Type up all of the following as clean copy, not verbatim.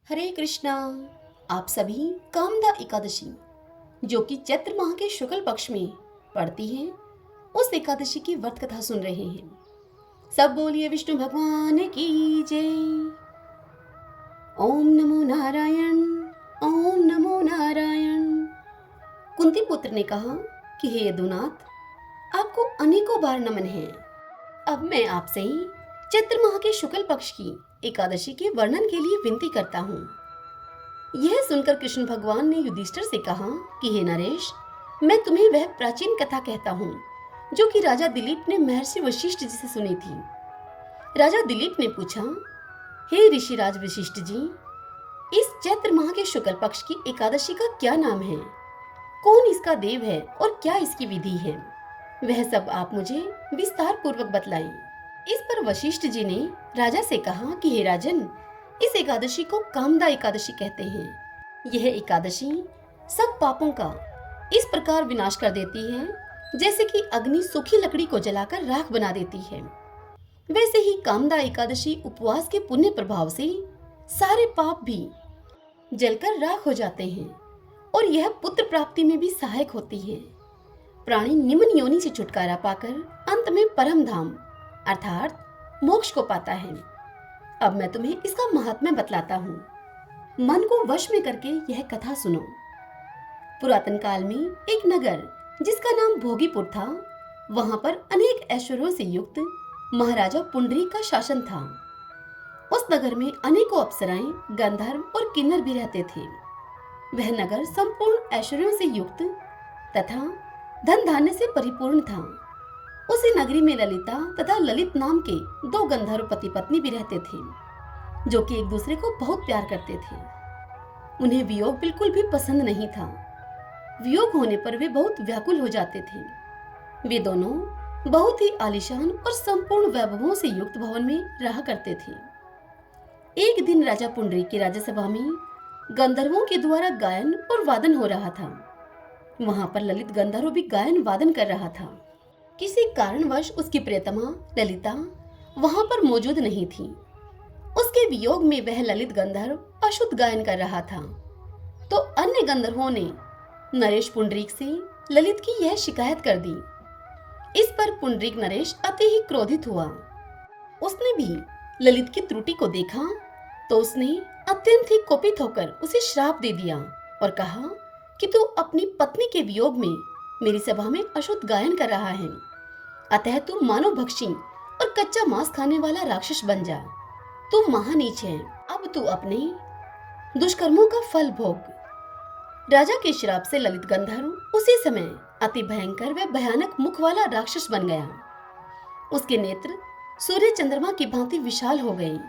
हरे कृष्णा। आप सभी कामदा एकादशी जो कि चैत्र माह के शुक्ल पक्ष में पड़ती है, उस एकादशी की व्रत कथा सुन रहे हैं। सब बोलिए विष्णु भगवान की जय। ओम नमो नारायण, ओम नमो नारायण। कुंती पुत्र ने कहा कि हे यदुनाथ, आपको अनेकों बार नमन है। अब मैं आपसे चैत्र माह के शुक्ल पक्ष की एकादशी के वर्णन के लिए विनती करता हूँ। यह सुनकर कृष्ण भगवान ने युधिष्ठिर से कहा कि हे नरेश, मैं तुम्हें वह प्राचीन कथा कहता हूँ जो कि राजा दिलीप ने महर्षि वशिष्ठ जी से सुनी थी। राजा दिलीप ने पूछा, हे ऋषिराज वशिष्ठ जी, इस चैत्र माह के शुक्ल पक्ष की एकादशी का क्या नाम है? कौन इसका देव है और क्या इसकी विधि है? वह सब आप मुझे विस्तार पूर्वक बतलाएं। इस पर वशिष्ठ जी ने राजा से कहा कि हे राजन, इस एकादशी को कामदा एकादशी कहते हैं। यह एकादशी सब पापों का इस प्रकार विनाश कर देती है जैसे कि अग्नि सूखी लकड़ी को जलाकर राख बना देती है। वैसे ही कामदा एकादशी उपवास के पुण्य प्रभाव से सारे पाप भी जलकर राख हो जाते हैं और यह पुत्र प्राप्ति में भी सहायक होती है। प्राणी निम्न योनि से छुटकारा पाकर अंत में परम धाम अर्थात मोक्ष को पाता है। अब मैं तुम्हें इसका महात्म्य बतलाता हूँ। मन को वश में करके यह कथा सुनो। पुरातन काल में एक नगर जिसका नाम भोगीपुर था, वहां पर अनेक ऐश्वर्यों से युक्त महाराजा पुंडरीक का शासन था। उस नगर में अनेकों अप्सराएं, गंधर्व और किन्नर भी रहते थे। वह नगर संपूर्ण ऐश्वर्यों से युक्त तथा धन धान्य से परिपूर्ण था। उसी नगरी में ललिता तथा ललित नाम के दो गंधर्व पति पत्नी भी रहते थे, जो कि एक दूसरे को बहुत प्यार करते थे। उन्हें वियोग बिल्कुल भी पसंद नहीं था। वियोग होने पर वे बहुत व्याकुल हो जाते थे। वे दोनों बहुत ही आलीशान और संपूर्ण वैभवों से युक्त भवन में रहा करते थे। एक दिन राजा पुंडरीक की राजसभा में गंधर्वों के द्वारा गायन और वादन हो रहा था। वहां पर ललित गंधर्व भी गायन वादन कर रहा था। किसी कारणवश उसकी प्रियतमा ललिता वहां पर मौजूद नहीं थी। उसके वियोग में वह ललित गंधर्व अशुद्ध गायन कर रहा था। तो अन्य गंधर्वों ने नरेश पुंडरीक से ललित की यह शिकायत कर दी। इस पर पुंडरीक नरेश अति ही क्रोधित हुआ। उसने भी ललित की त्रुटि को देखा तो उसने अत्यंत ही कोपित होकर उसे श्राप दे दिया और कहा कि तू अपनी पत्नी के वियोग में मेरी सभा में अशुद्ध गायन कर रहा है, अतः तू मानव भक्षी और कच्चा मांस खाने वाला राक्षस बन जा। तू महानीच है। अब तू अपने दुष्कर्मों का फल भोग। राजा के श्राप से ललित गंधर्व उसी समय अति भयंकर व भयानक मुख वाला राक्षस बन गया। उसके नेत्र सूर्य चंद्रमा की भांति विशाल हो गए।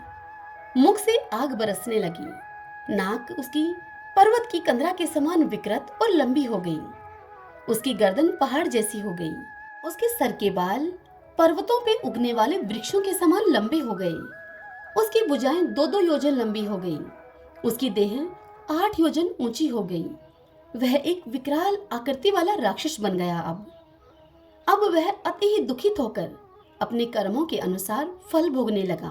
मुख से आग बरसने लगी। नाक उसकी पर्वत की कंदरा के समान विकृत और लंबी हो गई। उसकी गर्दन पहाड़ जैसी हो गई। उसके सर के बाल पर्वतों पे उगने वाले वृक्षों के समान लंबे हो गए। उसकी भुजाएं 2-2 योजन लंबी हो गई। उसकी देह 8 योजन ऊंची हो गई। वह एक विकराल आकृति वाला राक्षस बन गया। अब वह अति ही दुखित होकर अपने कर्मों के अनुसार फल भोगने लगा।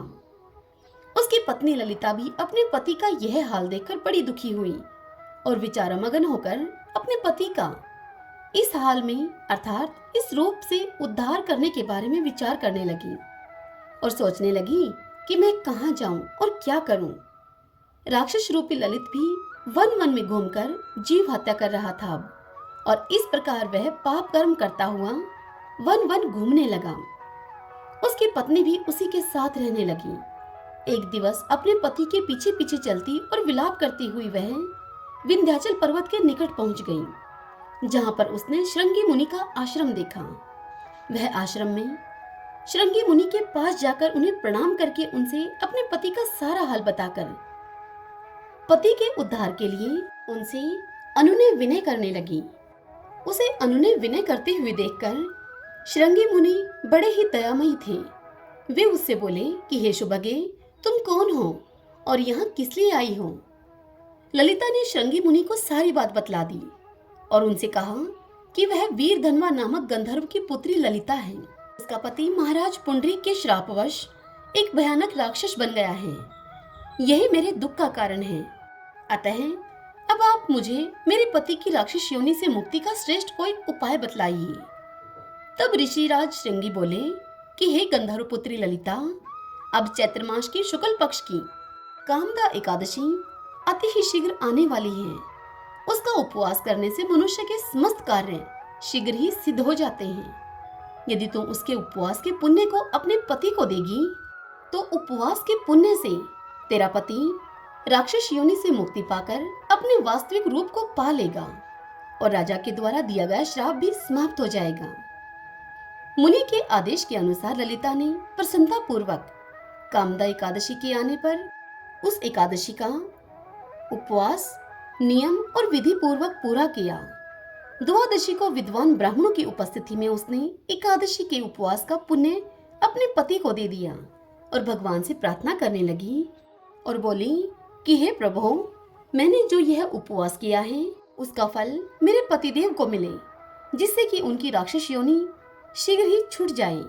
उसकी पत्नी ललिता भी अपने पति का यह हाल देखकर बड़ी दुखी हुई और विचारमग्न होकर अपने पति का इस हाल में अर्थात इस रूप से उद्धार करने के बारे में विचार करने लगी और सोचने लगी कि मैं कहाँ जाऊं और क्या करूं। राक्षस रूपी ललित भी वन वन में घूमकर जीव हत्या कर रहा था और इस प्रकार वह पाप कर्म करता हुआ वन वन घूमने लगा। उसकी पत्नी भी उसी के साथ रहने लगी। एक दिवस अपने पति के पीछे पीछे चलती और विलाप करती हुई वह विंध्याचल पर्वत के निकट पहुंच गई, जहां पर उसने श्रृंगी मुनि का आश्रम देखा। वह आश्रम में श्रृंगी मुनि के पास जाकर उन्हें प्रणाम करके उनसे अपने पति का सारा हाल बताकर पति के उद्धार के लिए उनसे अनुनय विनय करने लगी। उसे अनुनय विनय करते हुए देखकर श्रृंगी मुनि बड़े ही दयामयी थे। वे उससे बोले कि हे सुभगे, तुम कौन हो और यहाँ किस लिए आई हो? ललिता ने श्रृंगी मुनि को सारी बात बतला दी और उनसे कहा कि वह वीरधनवा नामक गंधर्व की पुत्री ललिता है। उसका पति महाराज पुंडरीक के श्रापवश एक भयानक राक्षस बन गया है। यही मेरे दुख का कारण है। अतः अब आप मुझे मेरे पति की राक्षस योनि से मुक्ति का श्रेष्ठ कोई उपाय बतलाइए। तब ऋषिराज श्रृंगी बोले कि हे गंधर्व पुत्री ललिता, अब चैत्र मास की शुक्ल पक्ष की कामदा एकादशी अति ही शीघ्र आने वाली है। उसका उपवास करने से मनुष्य के समस्त कार्य शीघ्र ही सिद्ध हो जाते हैं। यदि तुम उसके उपवास के पुण्य को अपने पति को देगी तो उपवास के पुण्य से तेरा पति राक्षस योनि से मुक्ति पाकर अपने वास्तविक रूप को पा लेगा और राजा के द्वारा दिया गया श्राप भी समाप्त हो जाएगा। मुनि के आदेश के अनुसार ललिता ने प्रसन्नता पूर्वक कामदा एकादशी के आने पर उस एकादशी का उपवास नियम और विधि पूर्वक पूरा किया। द्वादशी को विद्वान ब्राह्मणों की उपस्थिति में उसने एकादशी के उपवास का पुण्य अपने पति को दे दिया और भगवान से प्रार्थना करने लगी और बोली कि हे प्रभु, मैंने जो यह उपवास किया है उसका फल मेरे पतिदेव को मिले, जिससे कि उनकी राक्षस योनि शीघ्र ही छूट जाए।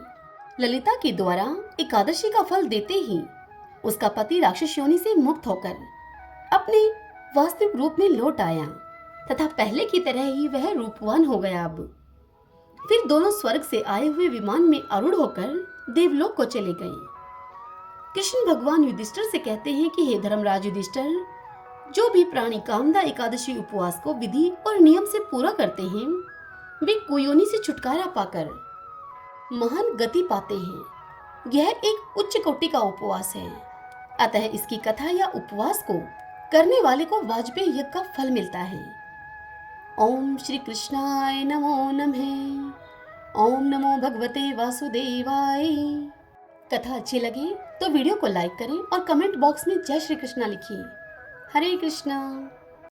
ललिता के द्वारा एकादशी का फल देते ही उसका पति राक्षस योनि से मुक्त होकर अपने वास्तविक रूप में लौट आया तथा पहले की तरह ही वह रूपवान हो गया। अब फिर दोनों स्वर्ग से आए हुए विमान में आरूढ़ होकर देवलोक को चले गए। कृष्ण भगवान युधिष्ठिर से कहते हैं कि हे धर्मराज युधिष्ठिर, जो भी प्राणी कामदा एकादशी उपवास को विधि और नियम से पूरा करते हैं वे कुयोनि से छुटकारा पाकर महान गति पाते हैं। यह एक उच्च कोटि का उपवास है, अतः इसकी कथा या उपवास को करने वाले को वाजपेयी यज्ञ का फल मिलता है। ओम श्री कृष्णाय नमो नमः। ओम नमो भगवते वासुदेवाय। कथा अच्छी लगी तो वीडियो को लाइक करें और कमेंट बॉक्स में जय श्री कृष्णा लिखिए। हरे कृष्णा।